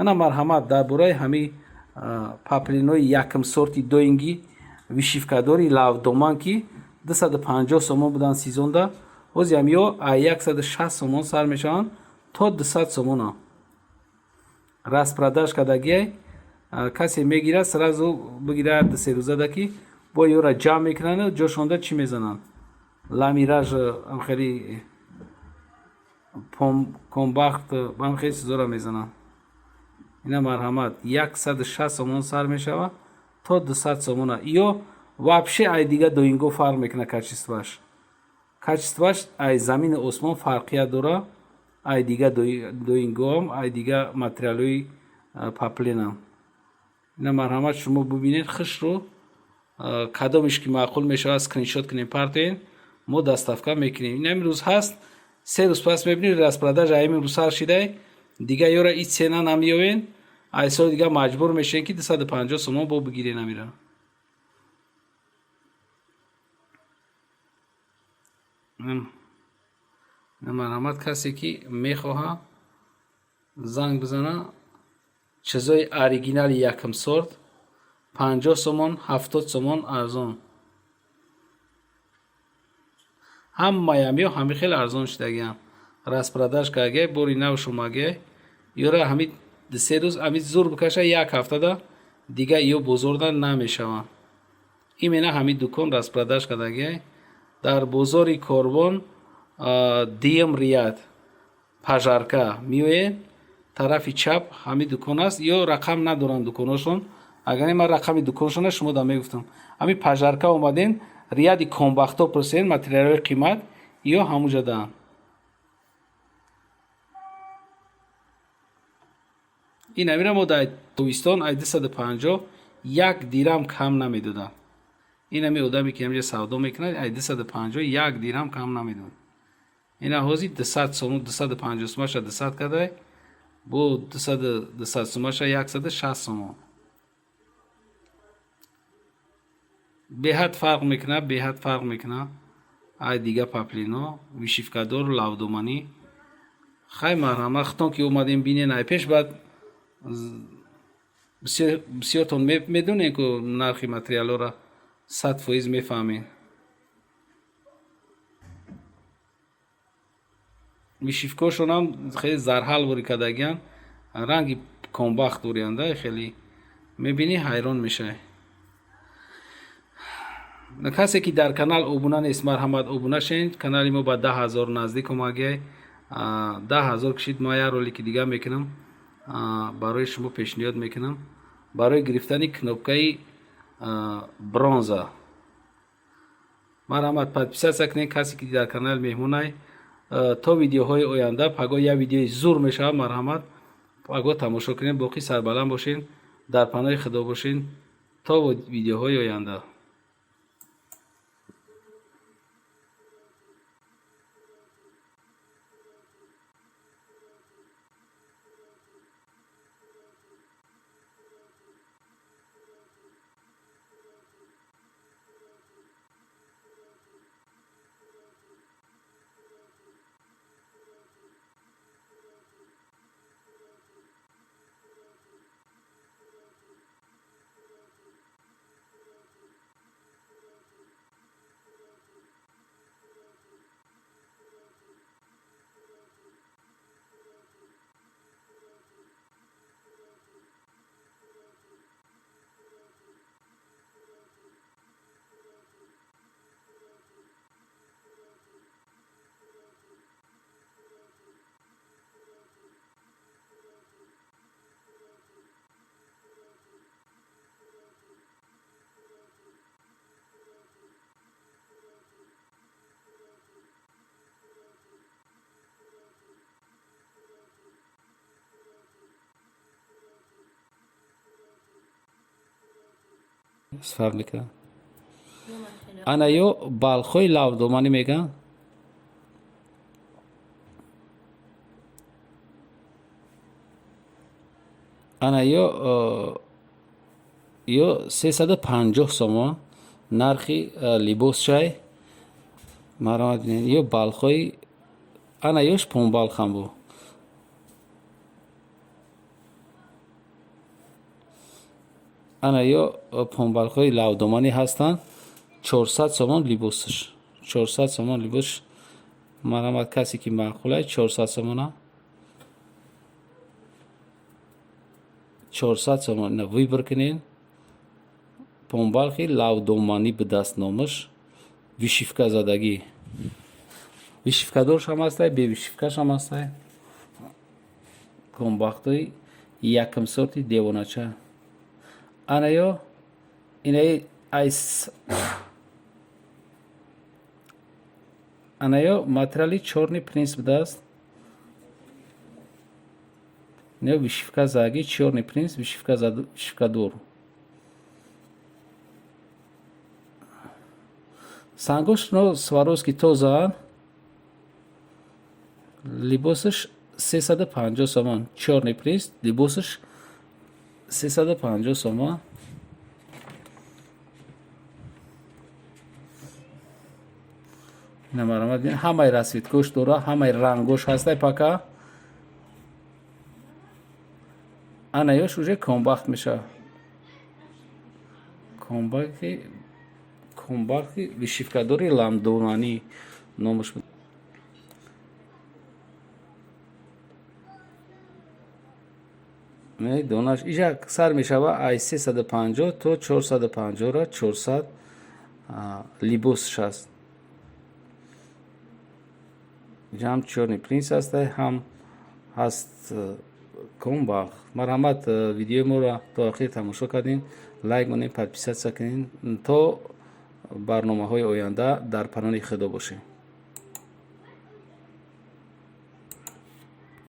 ана марҳамат дар бораи ҳами папленои якм сорти доинги вишивкадори лавдоман ки 250 сомон будан сезонда ҳозир ҳам ё 160 сомон сар мешаванд то 200 сомона распродаж кардагиай касе мегирад сразу бигирад се рӯзада ки бо ёра ҷамъ мекунанд ҷошонда чӣ мезананд ламираж амхели комбахт амхели чизора мезананд ина марҳамат 160 сомон сар мешавад то 200 сомона ё вообще ай дига доинго фарқ мекунад качестваш ай замини осмон фарқият дора ай дига доингоам ай дига материалои папленам ина марҳамат шумо бубинед хушро кадомиш ки маъқул мешавад скриншот кунем партоен мо доставка мекунем ин имрӯз ҳаст се рӯз пас мебинед распродаж ай имрӯз сар шидай дига ёра ин цена намеёвен ай соли дига маҷбур мешавен ки 250 сомон бо бигирен амира марҳамат касе ки мехоҳад занг бизана чизои оригинали якм сорт 50 сомон 70 сомон арзон ҳамаям ё ҳами хеле арзон шудагиам распродаж кардагиай бори нав шумагиай ёра ҳами се рӯз ҳами зур бикаша як ҳафтада дига ё бозорда намешаванд имена ҳами дукон распродаж кардагиай дар бозори корбон дим рият пажарка меоен тарафи чап ҳами дукон аст ё рақам надоранд дуконошон агар ман рақами дуконшона шумо да мегуфтам ҳами пажарка омаден рияди комбахто пурсен материалои қимат ё ҳамуҷа даанд ин амира мо дар тобистон ай 250 як дирам кам намедоданд ин ами одаме ки ҳамҷа савдо мекунад ай 250 як дирам кам намедод ина ҳозир 200 сомон 250 сомаша 200 кадай бо 200 сомаша 160 сомон беҳад фарқ мекунад ай дига паплено вишивкадор лавдоманӣ хай марҳамат хутон ки омадем бинен ай пеш баъд бисёртон медонем ку нархи материалора 100% мефаҳмем вишивкошонам хеле зарҳал вори кардагиан ранги комбахт дориянд хеле мебинӣ ҳайрон мешавӣ касе ки дар канал обуна нест марҳамат обуна шавед канали мо ба 10,000 наздик омагиай 10,000 кишид мо як ролики ки дига мекунам барои шумо пешниҳод мекунам барои гирифтани кнопкаи бронза марҳамат подписатсия кунед касе ки дар канал меҳмонай то видеоҳои оянда паго як видеои зур мешавад марҳамат паго тамошо кунед боқӣ сарбаланд бошен дар паноҳи худо бошен то видеоҳои оянда фабрика ана ё балхои лавдоманӣ меган ана ё 350 сомон нархи либосшай марҳамат ё балхои ана ёш помбалхам бу ана ё помбалхои лавдоманӣ ҳастанд. 400 сомон либосаш. 400 сомон либос. Марҳамат, касе ки маъқулай 400 сомона. 400 сомон ина выбор кунед. Помбалхи лавдоманӣ ба дастномаш. Вишивка задагӣ. Вишивкадорш ҳам ҳастай, бевишивкаш ҳам ҳастай. Помбахтои якм сорти девонача. Ана ё инаи айс. Ана ё материали чорни принц будааст. ина ё вишивка заги, чорни принц, вишивкадор. Сангош но сваровски тозаанд. Либосаш 350 сомон. Чорни принц либосаш 350 сомон. ина марҳамат бин ҳамаи расветгош дора, ҳамаи рангош ҳастай пака. ана ёш уже комбахт мешавад. комбахти вишивкадори ламдонанӣ номаш буд. донаш ижа сар мешавад ай 350 то 450 ра 400 либосш аст. ҳам чорни принц ҳастай, ҳам ҳаст комбахт. марҳамат, видеои моро то охир тамошо кардин. лайк монед, подписатсия кунед. то барномаҳои оянда дар паноҳи худо бошем.